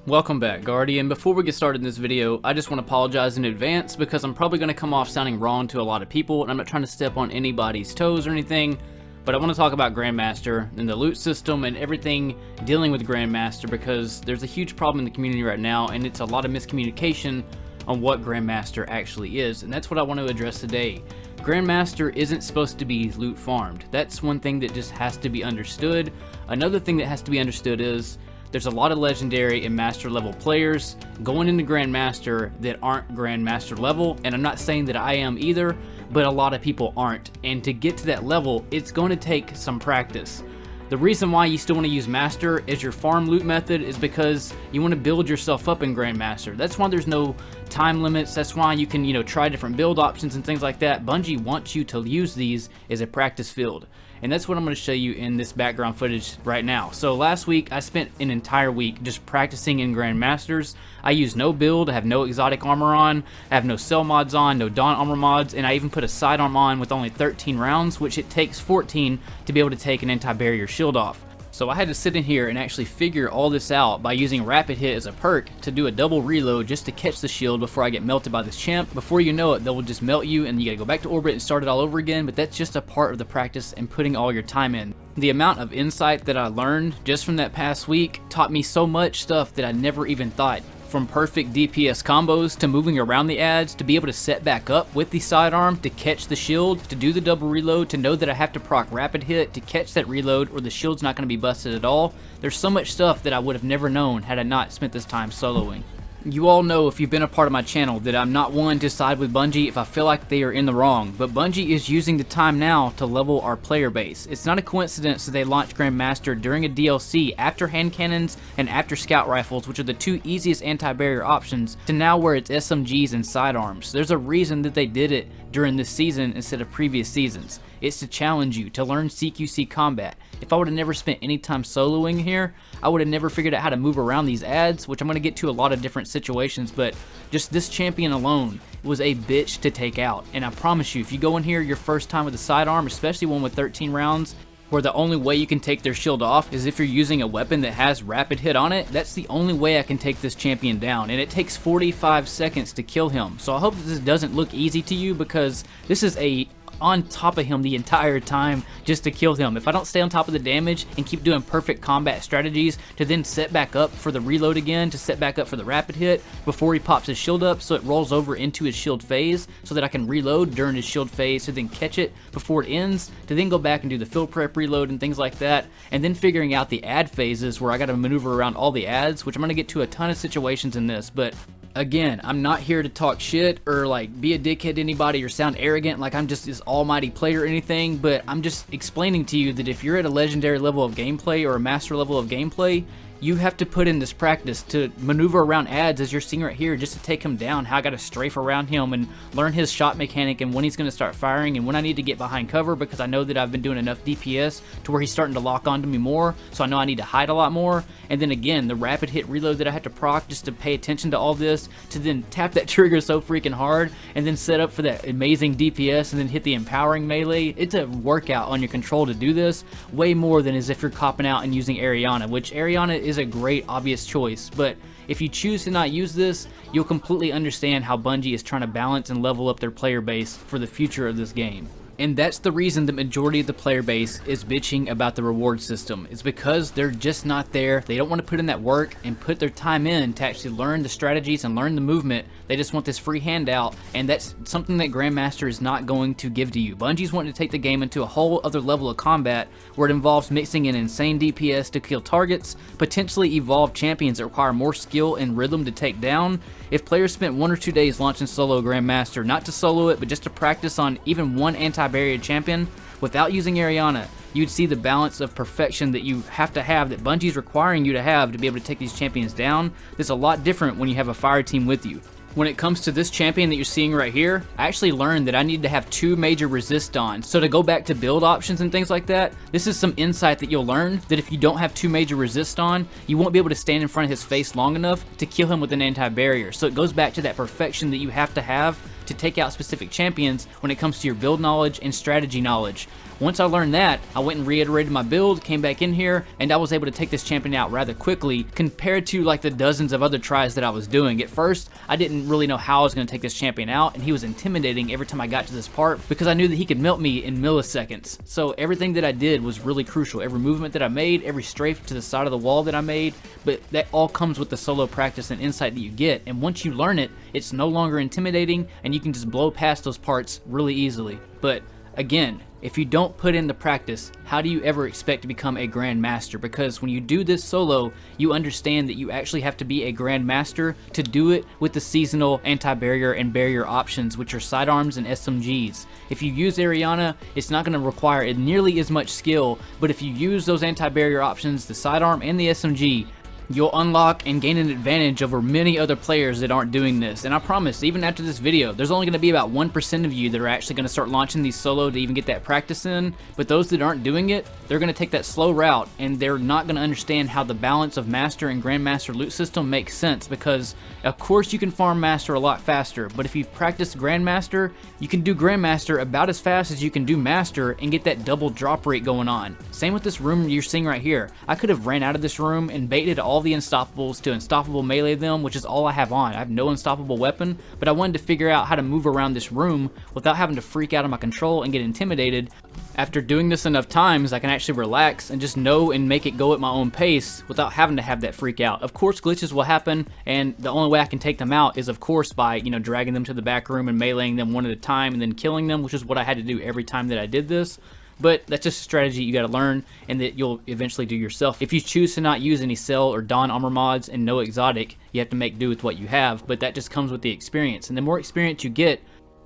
Welcome back, Guardian. Before we get started in this video, I just want to apologize in advance because I'm probably going to come off sounding wrong to a lot of people, and I'm not trying to step on anybody's toes or anything, but I want to talk about Grandmaster and the loot system and everything dealing with Grandmaster because there's a huge problem in the community right now, and it's a lot of miscommunication on what Grandmaster actually is, and that's what I want to address today. Grandmaster isn't supposed to be loot farmed. That's one thing that just has to be understood. Another thing that has to be understood is there's a lot of legendary and master level players going into Grandmaster that aren't Grandmaster level, and I'm not saying that I am either, but a lot of people aren't. And to get to that level, it's going to take some practice. The reason why you still want to use Master as your farm loot method is because you want to build yourself up in Grandmaster. That's why there's no time limits. That's why you can, try different build options and things like that. Bungie wants you to use these as a practice field. And that's what I'm going to show you in this background footage right now. So last week, I spent an entire week just practicing in Grandmasters. I used no build, I have no exotic armor on, I have no cell mods on, no dawn armor mods, and I even put a sidearm on with only 13 rounds, which it takes 14 to be able to take an anti-barrier shield off. So I had to sit in here and actually figure all this out by using rapid hit as a perk to do a double reload just to catch the shield before I get melted by this champ. Before you know it, they will just melt you and you gotta go back to orbit and start it all over again, but that's just a part of the practice and putting all your time in. The amount of insight that I learned just from that past week taught me so much stuff that I never even thought. From perfect DPS combos to moving around the ads to be able to set back up with the sidearm to catch the shield, to do the double reload, to know that I have to proc rapid hit to catch that reload or the shield's not going to be busted at all. There's so much stuff that I would have never known had I not spent this time soloing. You all know, if you've been a part of my channel, that I'm not one to side with Bungie if I feel like they are in the wrong, but Bungie is using the time now to level our player base. It's not a coincidence that they launched Grandmaster during a DLC after hand cannons and after scout rifles, which are the two easiest anti-barrier options, to now where it's SMGs and sidearms. There's a reason that they did it during this season instead of previous seasons. It's to challenge you, to learn CQC combat. If I would have never spent any time soloing here, I would have never figured out how to move around these ads, which I'm going to get to a lot of different situations, but just this champion alone was a bitch to take out. And I promise you, if you go in here your first time with a sidearm, especially one with 13 rounds, where the only way you can take their shield off is if you're using a weapon that has rapid hit on it, that's the only way I can take this champion down, and it takes 45 seconds to kill him. So I hope this doesn't look easy to you, because this is on top of him the entire time just to kill him. If I don't stay on top of the damage and keep doing perfect combat strategies to then set back up for the reload again, to set back up for the rapid hit before he pops his shield up so it rolls over into his shield phase so that I can reload during his shield phase to then catch it before it ends, to then go back and do the fill prep reload and things like that, and then figuring out the ad phases where I gotta maneuver around all the ads, which I'm gonna get to a ton of situations in this, but again, I'm not here to talk shit or be a dickhead to anybody or sound arrogant like I'm just this almighty player or anything, but I'm just explaining to you that if you're at a legendary level of gameplay or a master level of gameplay, you have to put in this practice to maneuver around ads as you're seeing right here just to take him down, how I got to strafe around him and learn his shot mechanic and when he's going to start firing and when I need to get behind cover, because I know that I've been doing enough DPS to where he's starting to lock onto me more, so I know I need to hide a lot more. And then again, the rapid hit reload that I have to proc just to pay attention to all this, to then tap that trigger so freaking hard and then set up for that amazing DPS and then hit the empowering melee. It's a workout on your control to do this, way more than as if you're copping out and using Ariana, which Ariana is a great obvious choice, but if you choose to not use this, you'll completely understand how Bungie is trying to balance and level up their player base for the future of this game. And that's the reason the majority of the player base is bitching about the reward system. It's because they're just not there. They don't want to put in that work and put their time in to actually learn the strategies and learn the movement. They just want this free handout, and that's something that Grandmaster is not going to give to you. Bungie's wanting to take the game into a whole other level of combat where it involves mixing in insane DPS to kill targets, potentially evolve champions that require more skill and rhythm to take down. If players spent 1 or 2 days launching solo Grandmaster, not to solo it, but just to practice on even one anti-barrier champion without using Ariana, you'd see the balance of perfection that you have to have, that Bungie's requiring you to have to be able to take these champions down. That's a lot different when you have a fire team with you. When it comes to this champion that you're seeing right here, I actually learned that I need to have 2 major resist on. So to go back to build options and things like that, this is some insight that you'll learn, that if you don't have 2 major resist on, you won't be able to stand in front of his face long enough to kill him with an anti-barrier. So it goes back to that perfection that you have to take out specific champions when it comes to your build knowledge and strategy knowledge. Once I learned that, I went and reiterated my build, came back in here, and I was able to take this champion out rather quickly compared to like the dozens of other tries that I was doing. At first, I didn't really know how I was going to take this champion out, and he was intimidating every time I got to this part because I knew that he could melt me in milliseconds. So everything that I did was really crucial. Every movement that I made, every strafe to the side of the wall that I made, but that all comes with the solo practice and insight that you get. And once you learn it, it's no longer intimidating, and you can just blow past those parts really easily. But again, if you don't put in the practice, how do you ever expect to become a Grandmaster? Because when you do this solo, you understand that you actually have to be a Grandmaster to do it with the seasonal anti-barrier and barrier options, which are sidearms and SMGs. If you use Ariana, it's not going to require nearly as much skill, but if you use those anti-barrier options, the sidearm and the SMG, you'll unlock and gain an advantage over many other players that aren't doing this. And I promise, even after this video, there's only going to be about 1% of you that are actually going to start launching these solo to even get that practice in. But those that aren't doing it, they're going to take that slow route, and they're not going to understand how the balance of Master and Grandmaster loot system makes sense, because of course you can farm Master a lot faster, but if you've practiced Grandmaster, you can do Grandmaster about as fast as you can do Master and get that double drop rate going on. Same with this room you're seeing right here. I could have ran out of this room and baited all the unstoppables to unstoppable melee them, which is all I have on. I have no unstoppable weapon, but I wanted to figure out how to move around this room without having to freak out of my control and get intimidated. After doing this enough times, I can actually relax and just know and make it go at my own pace without having to have that freak out. Of course, glitches will happen, and the only way I can take them out is, of course, by, you know, dragging them to the back room and meleeing them one at a time and then killing them, which is what I had to do every time that I did this. But that's just a strategy you got to learn and that you'll eventually do yourself. If you choose to not use any Cell or Dawn armor mods and no exotic, you have to make do with what you have, but that just comes with the experience. And the more experience you get,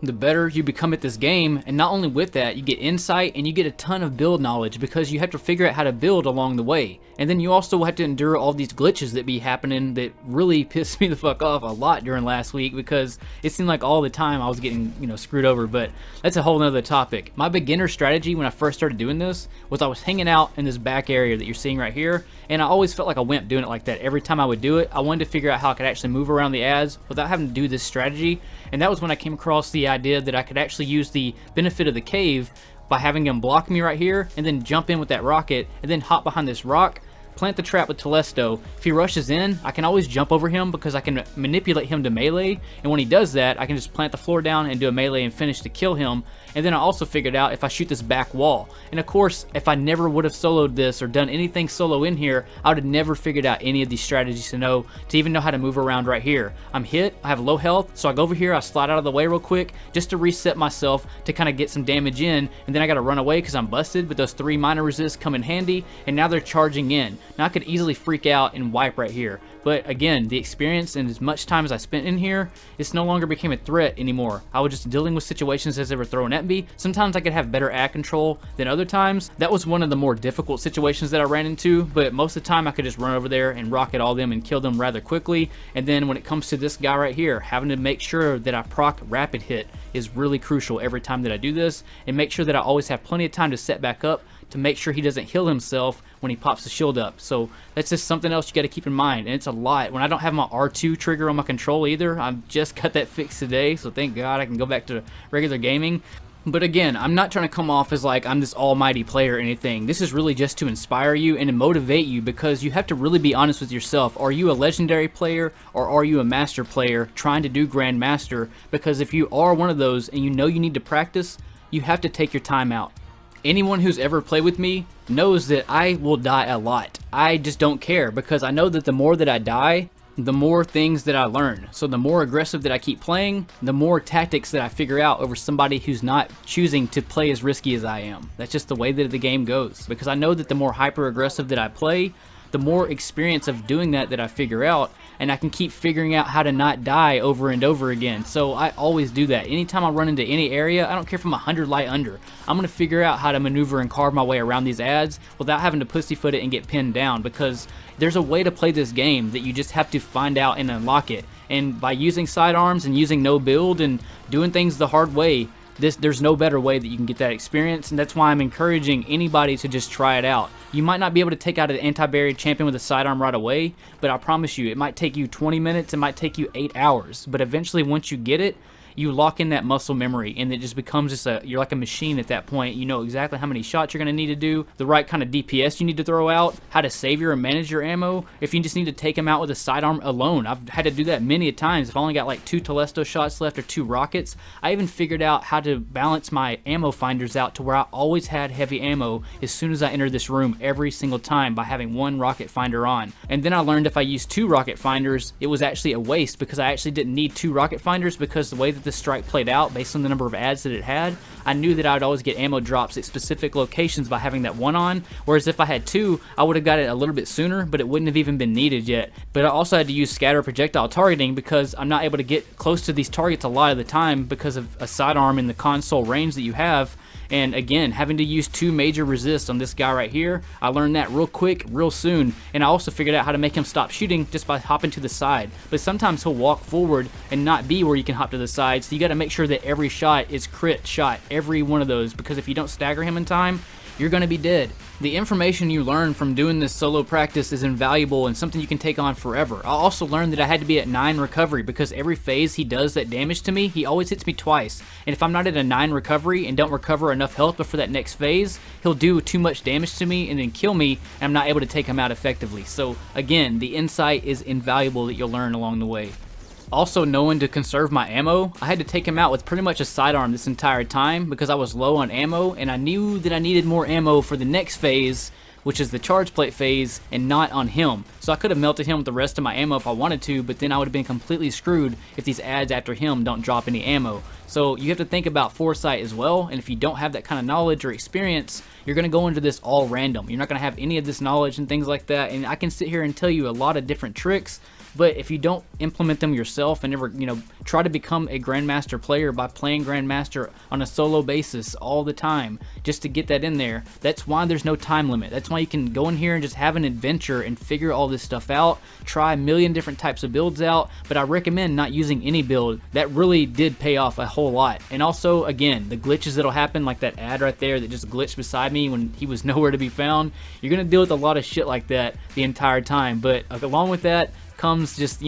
the better you become at this game. And not only with that, you get insight and you get a ton of build knowledge, because you have to figure out how to build along the way. And then you also have to endure all these glitches that be happening that really pissed me the fuck off a lot during last week, because it seemed like all the time I was getting, you know, screwed over. But that's a whole nother topic. My beginner strategy when I first started doing this was I was hanging out in this back area that you're seeing right here, and I always felt like a wimp doing it like that. Every time I would do it, I wanted to figure out how I could actually move around the ads without having to do this strategy. And that was when I came across the idea that I could actually use the benefit of the cave by having him block me right here and then jump in with that rocket and then hop behind this rock, plant the trap with Telesto. If he rushes in, I can always jump over him because I can manipulate him to melee, and when he does that, I can just plant the floor down and do a melee and finish to kill him. And then I also figured out if I shoot this back wall, and of course, if I never would have soloed this or done anything solo in here, I would have never figured out any of these strategies to even know how to move around right here. I'm hit, I have low health, so I go over here, I slide out of the way real quick just to reset myself to kind of get some damage in, and then I gotta run away because I'm busted, but those 3 minor resists come in handy, and now they're charging in. Now I could easily freak out and wipe right here. But again, the experience and as much time as I spent in here, it's no longer became a threat anymore. I was just dealing with situations as they were thrown at me. Sometimes I could have better ad control than other times. That was one of the more difficult situations that I ran into, but most of the time I could just run over there and rocket all them and kill them rather quickly. And then when it comes to this guy right here, having to make sure that I proc rapid hit is really crucial every time that I do this, and make sure that I always have plenty of time to set back up to make sure he doesn't heal himself when he pops the shield up. So that's just something else you got to keep in mind, and it's a lot. When I don't have my R2 trigger on my control either, I've just got that fixed today, so thank God I can go back to regular gaming. But again, I'm not trying to come off as like I'm this almighty player or anything. This is really just to inspire you and to motivate you, because you have to really be honest with yourself. Are you a legendary player or are you a master player trying to do Grandmaster? Because if you are one of those and you know you need to practice, you have to take your time out. Anyone who's ever played with me knows that I will die a lot. I just don't care, because I know that the more that I die, the more things that I learn. So the more aggressive that I keep playing, the more tactics that I figure out over somebody who's not choosing to play as risky as I am. That's just the way that the game goes, because I know that the more hyper aggressive that I play, the more experience of doing that I figure out, and I can keep figuring out how to not die over and over again. So I always do that. Anytime I run into any area, I don't care if I'm 100 light under, I'm going to figure out how to maneuver and carve my way around these ads without having to pussyfoot it and get pinned down, because there's a way to play this game that you just have to find out and unlock it. And by using sidearms and using no build and doing things the hard way, there's no better way that you can get that experience, and that's why I'm encouraging anybody to just try it out. You might not be able to take out an anti-barrier champion with a sidearm right away, but I promise you, it might take you 20 minutes, it might take you 8 hours, but eventually once you get it, you lock in that muscle memory, and it just becomes you're like a machine at that point. You know exactly how many shots you're going to need to do, the right kind of DPS you need to throw out, how to save your and manage your ammo, if you just need to take them out with a sidearm alone. I've had to do that many a times. If I only got like 2 Telesto shots left or 2 rockets, I even figured out how to balance my ammo finders out to where I always had heavy ammo as soon as I entered this room every single time by having 1 rocket finder on. And then I learned if I used 2 rocket finders, it was actually a waste, because I actually didn't need 2 rocket finders, because the way that this strike played out based on the number of ads that it had, I knew that I would always get ammo drops at specific locations by having that 1 on, whereas if I had 2, I would have got it a little bit sooner, but it wouldn't have even been needed yet. But I also had to use scatter projectile targeting, because I'm not able to get close to these targets a lot of the time because of a sidearm in the console range that you have. And again, having to use 2 major resists on this guy right here, I learned that real quick, real soon, and I also figured out how to make him stop shooting just by hopping to the side. But sometimes he'll walk forward and not be where you can hop to the side, so you got to make sure that every shot is crit shot, every one of those, because if you don't stagger him in time, you're going to be dead. The information you learn from doing this solo practice is invaluable and something you can take on forever. I also learned that I had to be at 9 recovery, because every phase he does that damage to me, he always hits me twice. And if I'm not at a 9 recovery and don't recover enough health before that next phase, he'll do too much damage to me and then kill me, and I'm not able to take him out effectively. So again, the insight is invaluable that you'll learn along the way. Also, knowing to conserve my ammo, I had to take him out with pretty much a sidearm this entire time because I was low on ammo, and I knew that I needed more ammo for the next phase, which is the charge plate phase, and not on him. So I could have melted him with the rest of my ammo if I wanted to, but then I would have been completely screwed if these ads after him don't drop any ammo. So you have to think about foresight as well, and if you don't have that kind of knowledge or experience, you're going to go into this all random. You're not going to have any of this knowledge and things like that, and I can sit here and tell you a lot of different tricks, but if you don't implement them yourself and never, try to become a Grandmaster player by playing Grandmaster on a solo basis all the time, just to get that in there, that's why there's no time limit. That's why you can go in here and just have an adventure and figure all this stuff out, try a million different types of builds out, but I recommend not using any build. That really did pay off a whole lot. And also, again, the glitches that'll happen, like that ad right there that just glitched beside me when he was nowhere to be found, you're going to deal with a lot of shit like that the entire time. But along with that comes just,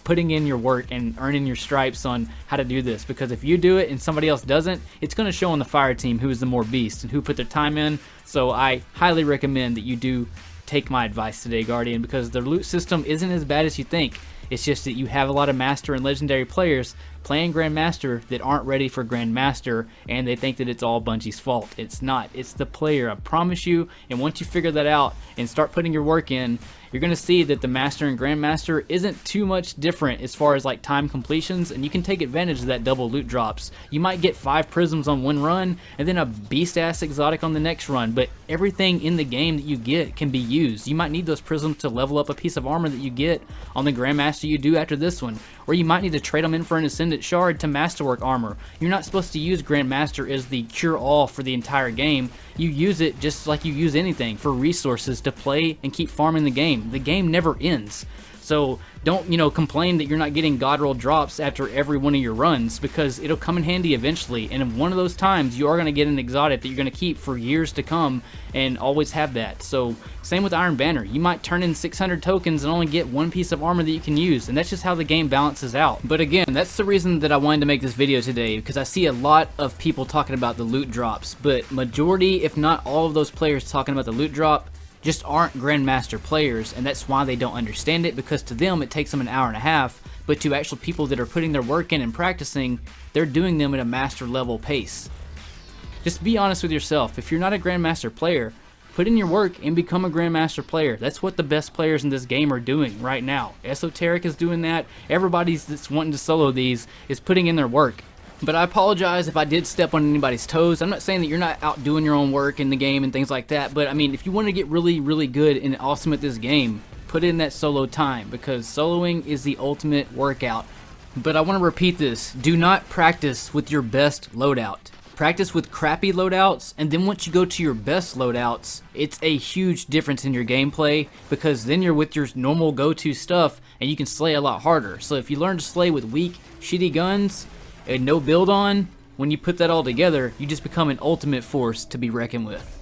putting in your work and earning your stripes on how to do this, because if you do it and somebody else doesn't, it's going to show on the fire team who is the more beast and who put their time in. So I highly recommend that you do take my advice today, Guardian, because the loot system isn't as bad as you think. It's just that you have a lot of master and legendary players playing Grandmaster that aren't ready for Grandmaster, and they think that it's all Bungie's fault. It's not. It's the player, I promise you. And once you figure that out and start putting your work in, you're going to see that the Master and Grandmaster isn't too much different as far as like time completions, and you can take advantage of that double loot drops. You might get 5 prisms on one run and then a beast ass exotic on the next run, but everything in the game that you get can be used. You might need those prisms to level up a piece of armor that you get on the Grandmaster you do after this one, or you might need to trade them in for an Ascendant Shard to masterwork armor. You're not supposed to use Grandmaster as the cure-all for the entire game. You use it just like you use anything, for resources to play and keep farming the game. The game never ends. So don't, complain that you're not getting God roll drops after every one of your runs, because it'll come in handy eventually. And in one of those times, you are going to get an exotic that you're going to keep for years to come and always have that. So same with Iron Banner. You might turn in 600 tokens and only get 1 piece of armor that you can use, and that's just how the game balances out. But again, that's the reason that I wanted to make this video today, because I see a lot of people talking about the loot drops, but majority, if not all of those players talking about the loot drop, just aren't Grandmaster players, and that's why they don't understand it, because to them it takes them an hour and a half, but to actual people that are putting their work in and practicing, they're doing them at a master level pace. Just be honest with yourself. If you're not a Grandmaster player, put in your work and become a Grandmaster player. That's what the best players in this game are doing right now. Esoteric is doing that. Everybody that's wanting to solo these is putting in their work. But I apologize if I did step on anybody's toes. I'm not saying that you're not out doing your own work in the game and things like that, but I mean, if you want to get really, really good and awesome at this game, put in that solo time, because soloing is the ultimate workout. But I want to repeat this. Do not practice with your best loadout. Practice with crappy loadouts, and then once you go to your best loadouts, it's a huge difference in your gameplay, because then you're with your normal go-to stuff and you can slay a lot harder. So if you learn to slay with weak, shitty guns and no build on, when you put that all together, you just become an ultimate force to be reckoned with.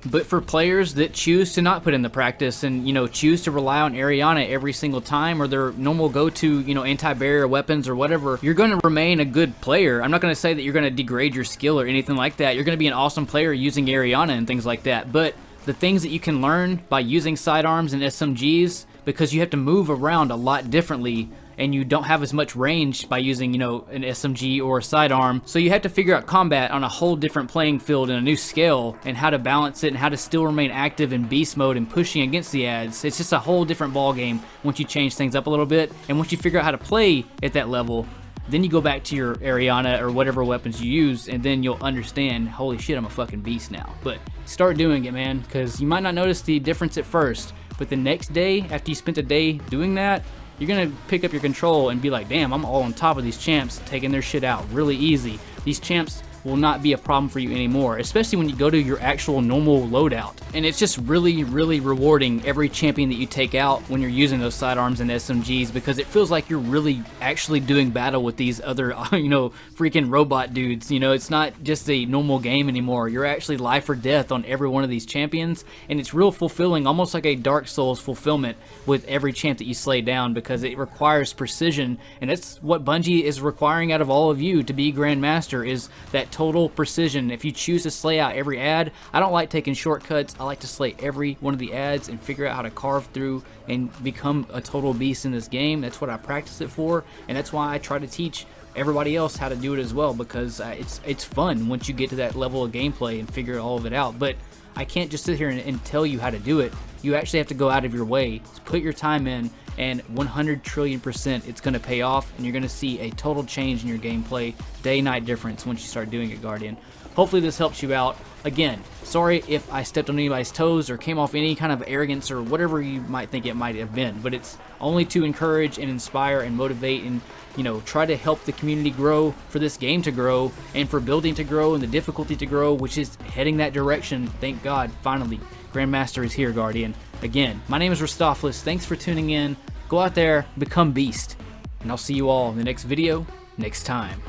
But for players that choose to not put in the practice and, you know, choose to rely on Ariana every single time, or their normal go-to, you know, anti-barrier weapons or whatever, you're going to remain a good player. I'm not going to say that you're going to degrade your skill or anything like that. You're going to be an awesome player using Ariana and things like that. But the things that you can learn by using sidearms and SMGs, because you have to move around a lot differently, and you don't have as much range by using, you know, an SMG or a sidearm. So you have to figure out combat on a whole different playing field and a new scale, and how to balance it and how to still remain active in beast mode and pushing against the ads. It's just a whole different ball game once you change things up a little bit, and once you figure out how to play at that level, then you go back to your Ariana or whatever weapons you use, and then you'll understand, holy shit, I'm a fucking beast now. But start doing it, man, because you might not notice the difference at first, but the next day, after you spent a day doing that, you're gonna pick up your control and be like, damn, I'm all on top of these champs, taking their shit out really easy. These champs will not be a problem for you anymore, especially when you go to your actual normal loadout. And it's just really, really rewarding every champion that you take out when you're using those sidearms and SMGs, because it feels like you're really actually doing battle with these other, you know, freaking robot dudes. You know, it's not just a normal game anymore. You're actually life or death on every one of these champions, and it's real fulfilling, almost like a Dark Souls fulfillment with every champ that you slay down, because it requires precision, and that's what Bungie is requiring out of all of you to be Grandmaster, is that total precision. If you choose to slay out every ad, I don't like taking shortcuts. I like to slay every one of the ads and figure out how to carve through and become a total beast in this game. That's what I practice it for, and that's why I try to teach everybody else how to do it as well, because it's fun once you get to that level of gameplay and figure all of it out. But I can't just sit here and tell you how to do it. You actually have to go out of your way, put your time in, and 100 trillion% it's going to pay off, and you're going to see a total change in your gameplay, day-night difference once you start doing it, Guardian. Hopefully this helps you out. Again, sorry if I stepped on anybody's toes or came off any kind of arrogance or whatever you might think it might have been, but it's only to encourage and inspire and motivate and, you know, try to help the community grow, for this game to grow, and for building to grow and the difficulty to grow, which is heading that direction. Thank God, finally, Grandmaster is here, Guardian. Again, my name is Ristopoulos. Thanks for tuning in. Go out there, become beast, and I'll see you all in the next video, next time.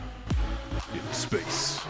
In space.